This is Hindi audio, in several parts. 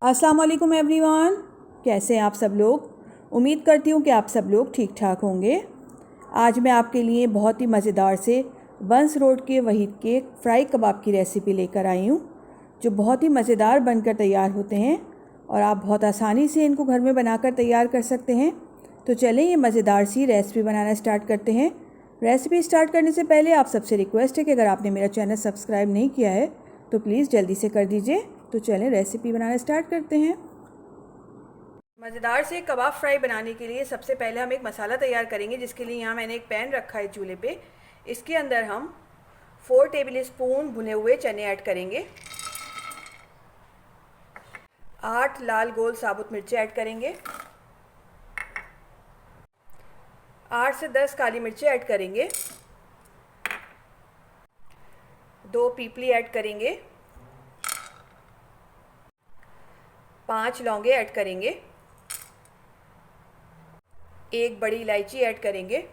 अस्सलाम वालेकुम एवरीवन, कैसे हैं आप सब लोग। उम्मीद करती हूँ कि आप सब लोग ठीक ठाक होंगे। आज मैं आपके लिए बहुत ही मज़ेदार से बंस रोड के वहीद के फ्राई कबाब की रेसिपी लेकर आई हूँ, जो बहुत ही मज़ेदार बनकर तैयार होते हैं और आप बहुत आसानी से इनको घर में बनाकर तैयार कर सकते हैं। तो चलें ये मज़ेदार सी रेसिपी बनाना स्टार्ट करते हैं। रेसिपी स्टार्ट करने से पहले आप सबसे रिक्वेस्ट है कि अगर आपने मेरा चैनल सब्सक्राइब नहीं किया है तो प्लीज़ जल्दी से कर दीजिए। तो चलें रेसिपी बनाना स्टार्ट करते हैं। मज़ेदार से कबाब फ्राई बनाने के लिए सबसे पहले हम एक मसाला तैयार करेंगे, जिसके लिए यहाँ मैंने एक पैन रखा है चूल्हे पे। इसके अंदर हम 4 टेबल स्पून भुने हुए चने ऐड करेंगे, 8 लाल गोल साबुत मिर्चें ऐड करेंगे, 8 से 10 काली मिर्चें ऐड करेंगे, 2 पीपली ऐड करेंगे, 5 लौंगे ऐड करेंगे, 1 बड़ी इलायची ऐड करेंगे,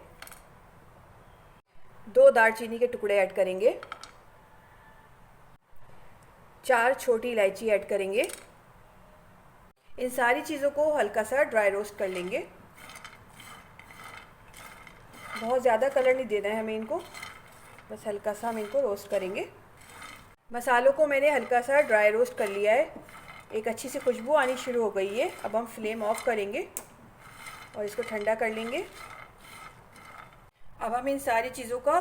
2 दालचीनी के टुकड़े ऐड करेंगे, 4 छोटी इलायची ऐड करेंगे। इन सारी चीज़ों को हल्का सा ड्राई रोस्ट कर लेंगे। बहुत ज़्यादा कलर नहीं देना है हमें इनको, बस हल्का सा हम इनको रोस्ट करेंगे। मसालों को मैंने हल्का सा ड्राई रोस्ट कर लिया है, एक अच्छी सी खुशबू आनी शुरू हो गई है। अब हम फ्लेम ऑफ करेंगे और इसको ठंडा कर लेंगे। अब हम इन सारी चीज़ों का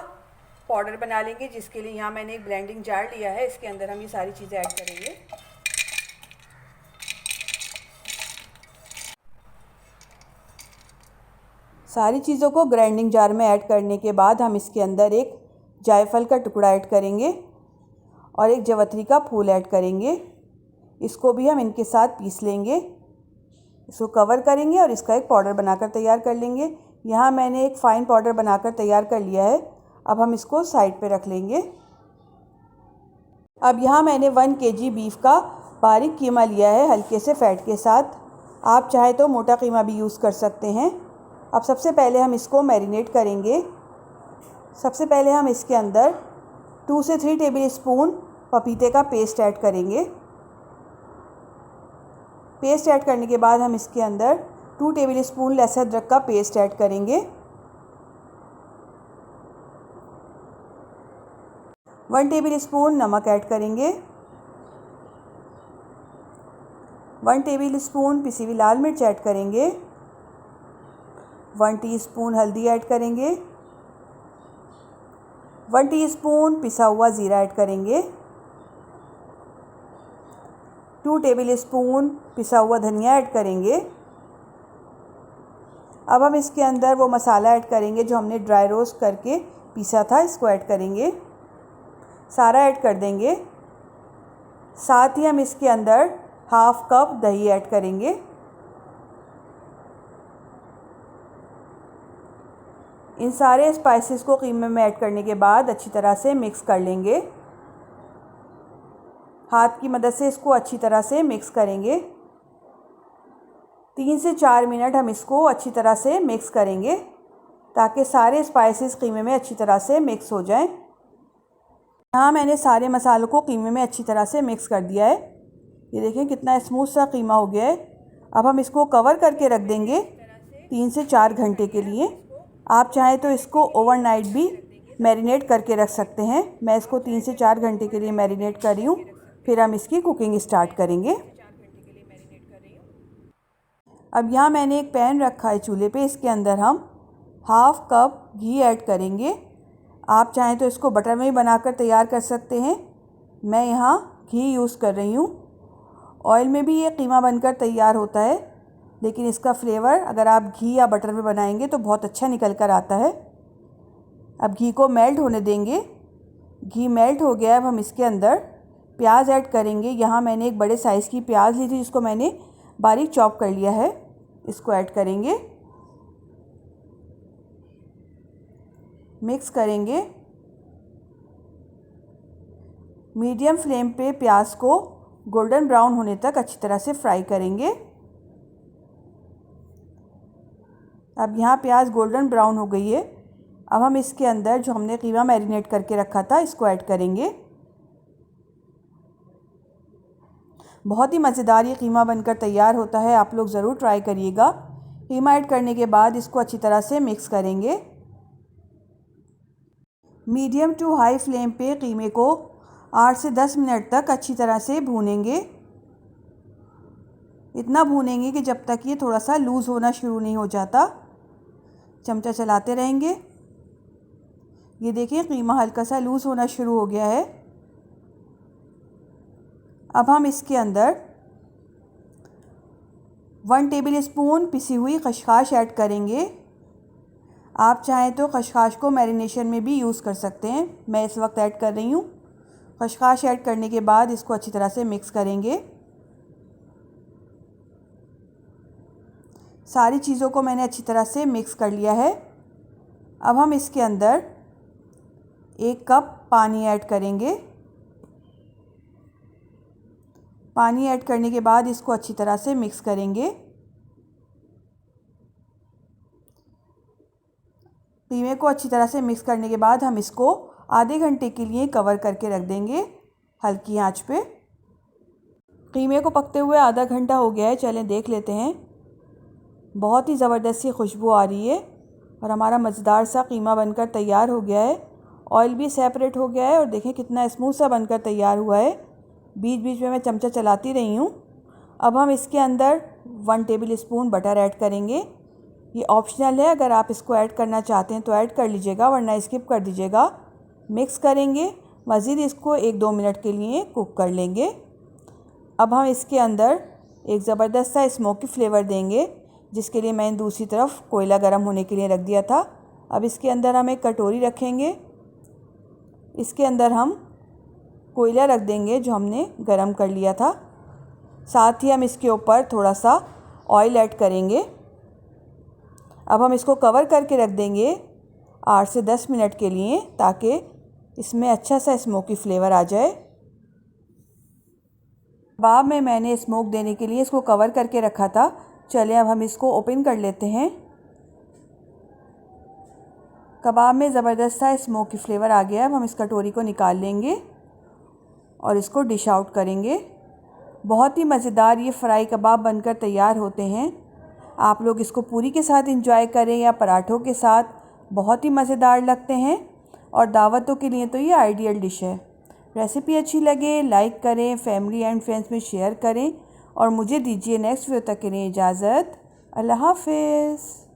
पाउडर बना लेंगे, जिसके लिए यहाँ मैंने एक ब्लेंडिंग जार लिया है। इसके अंदर हम ये सारी चीज़ें ऐड करेंगे। सारी चीज़ों को ग्राइंडिंग जार में ऐड करने के बाद हम इसके अंदर एक जायफल का टुकड़ा ऐड करेंगे और एक जवतरी का फूल ऐड करेंगे। इसको भी हम इनके साथ पीस लेंगे। इसको कवर करेंगे और इसका एक पाउडर बनाकर तैयार कर लेंगे। यहाँ मैंने एक फ़ाइन पाउडर बनाकर तैयार कर लिया है। अब हम इसको साइड पे रख लेंगे। अब यहाँ मैंने 1 kg बीफ का बारीक कीमा लिया है, हल्के से फ़ैट के साथ। आप चाहे तो मोटा कीमा भी यूज़ कर सकते हैं। अब सबसे पहले हम इसको मैरिनेट करेंगे। सबसे पहले हम इसके अंदर 2 से 3 टेबल स्पून पपीते का पेस्ट ऐड करेंगे। पेस्ट ऐड करने के बाद हम इसके अंदर 2 टेबल स्पून लहसुन अदरक का पेस्ट ऐड करेंगे, 1 टेबल स्पून नमक ऐड करेंगे, 1 टेबल स्पून पिसी हुई लाल मिर्च ऐड करेंगे, 1 टीस्पून हल्दी ऐड करेंगे, 1 टीस्पून पिसा हुआ ज़ीरा ऐड करेंगे, 2 टेबल स्पून पिसा हुआ धनिया ऐड करेंगे। अब हम इसके अंदर वो मसाला ऐड करेंगे जो हमने ड्राई रोस्ट करके पीसा था, इसको ऐड करेंगे, सारा ऐड कर देंगे। साथ ही हम इसके अंदर हाफ़ कप दही ऐड करेंगे। इन सारे स्पाइसेस को कीमे में ऐड करने के बाद अच्छी तरह से मिक्स कर लेंगे। हाथ की मदद से इसको अच्छी तरह से मिक्स करेंगे। 3 से 4 मिनट हम इसको अच्छी तरह से मिक्स करेंगे, ताकि सारे स्पाइसेस कीमे में अच्छी तरह से मिक्स हो जाएं। यहाँ मैंने सारे मसालों को कीमे में अच्छी तरह से मिक्स कर दिया है। ये देखें कितना स्मूथ सा कीमा हो गया है। अब हम इसको कवर करके रख देंगे 3 से 4 घंटे के लिए। आप चाहें तो इसको ओवरनाइट भी मैरिनेट करके रख सकते हैं। मैं इसको 3 से 4 घंटे के लिए मैरिनेट कर रही हूँ, फिर हम इसकी कुकिंग स्टार्ट करेंगे। अब यहाँ मैंने एक पैन रखा है चूल्हे पे। इसके अंदर हम हाफ़ कप घी ऐड करेंगे। आप चाहें तो इसको बटर में भी बनाकर तैयार कर सकते हैं। मैं यहाँ घी यूज़ कर रही हूँ। ऑयल में भी ये कीमा बनकर तैयार होता है, लेकिन इसका फ्लेवर अगर आप घी या बटर में बनाएंगे तो बहुत अच्छा निकल कर आता है। अब घी को मेल्ट होने देंगे। घी मेल्ट हो गया है। अब हम इसके अंदर प्याज ऐड करेंगे। यहाँ मैंने एक बड़े साइज़ की प्याज ली थी, जिसको मैंने बारीक चॉप कर लिया है। इसको ऐड करेंगे, मिक्स करेंगे। मीडियम फ्लेम पे प्याज को गोल्डन ब्राउन होने तक अच्छी तरह से फ्राई करेंगे। अब यहाँ प्याज गोल्डन ब्राउन हो गई है। अब हम इसके अंदर जो हमने कीमा मैरिनेट करके रखा था, इसको ऐड करेंगे। बहुत ही मज़ेदार ये कीमा बनकर तैयार होता है, आप लोग ज़रूर ट्राई करिएगा। कीमा ऐड करने के बाद इसको अच्छी तरह से मिक्स करेंगे। मीडियम टू हाई फ्लेम पे कीमे को 8 से 10 मिनट तक अच्छी तरह से भूनेंगे। इतना भूनेंगे कि जब तक ये थोड़ा सा लूज़ होना शुरू नहीं हो जाता। चमचा चलाते रहेंगे। ये देखिए कीमा हल्का सा लूज़ होना शुरू हो गया है। अब हम इसके अंदर 1 टेबल स्पून पिसी हुई खसखस ऐड करेंगे। आप चाहें तो खसखस को मैरिनेशन में भी यूज़ कर सकते हैं, मैं इस वक्त ऐड कर रही हूँ। खसखस ऐड करने के बाद इसको अच्छी तरह से मिक्स करेंगे। सारी चीज़ों को मैंने अच्छी तरह से मिक्स कर लिया है। अब हम इसके अंदर 1 कप पानी ऐड करेंगे। पानी ऐड करने के बाद इसको अच्छी तरह से मिक्स करेंगे। कीमे को अच्छी तरह से मिक्स करने के बाद हम इसको आधे घंटे के लिए कवर करके रख देंगे हल्की आंच पे। कीमे को पकते हुए आधा घंटा हो गया है, चलें देख लेते हैं। बहुत ही ज़बरदस्त सी खुशबू आ रही है और हमारा मज़ेदार सा कीमा बनकर तैयार हो गया है। ऑयल भी सेपरेट हो गया है और देखें कितना स्मूथ सा बनकर तैयार हुआ है। बीच बीच में मैं चमचा चलाती रही हूँ। अब हम इसके अंदर 1 टेबल स्पून बटर ऐड करेंगे। ये ऑप्शनल है, अगर आप इसको ऐड करना चाहते हैं तो ऐड कर लीजिएगा, वरना स्किप कर दीजिएगा। मिक्स करेंगे, मज़ीद इसको 1-2 मिनट के लिए कुक कर लेंगे। अब हम इसके अंदर एक ज़बरदस्त सा स्मोकी फ्लेवर देंगे, जिसके लिए मैंने दूसरी तरफ कोयला गर्म होने के लिए रख दिया था। अब इसके अंदर हम एक कटोरी रखेंगे। इसके अंदर हम कोयला रख देंगे जो हमने गरम कर लिया था। साथ ही हम इसके ऊपर थोड़ा सा ऑयल ऐड करेंगे। अब हम इसको कवर करके रख देंगे 8 से 10 मिनट के लिए, ताकि इसमें अच्छा सा स्मोकी फ्लेवर आ जाए। कबाब में मैंने स्मोक देने के लिए इसको कवर करके रखा था। चलिए अब हम इसको ओपन कर लेते हैं। कबाब में ज़बरदस्त सा स्मोकी फ्लेवर आ गया। अब हम इस कटोरी को निकाल लेंगे और इसको डिश आउट करेंगे। बहुत ही मज़ेदार ये फ्राई कबाब बनकर तैयार होते हैं। आप लोग इसको पूरी के साथ एंजॉय करें या पराठों के साथ, बहुत ही मज़ेदार लगते हैं और दावतों के लिए तो ये आइडियल डिश है। रेसिपी अच्छी लगे लाइक करें, फैमिली एंड फ्रेंड्स में शेयर करें और मुझे दीजिए नेक्स्ट वीडियो तक के लिए इजाज़त। अल्लाह हाफ़िज़।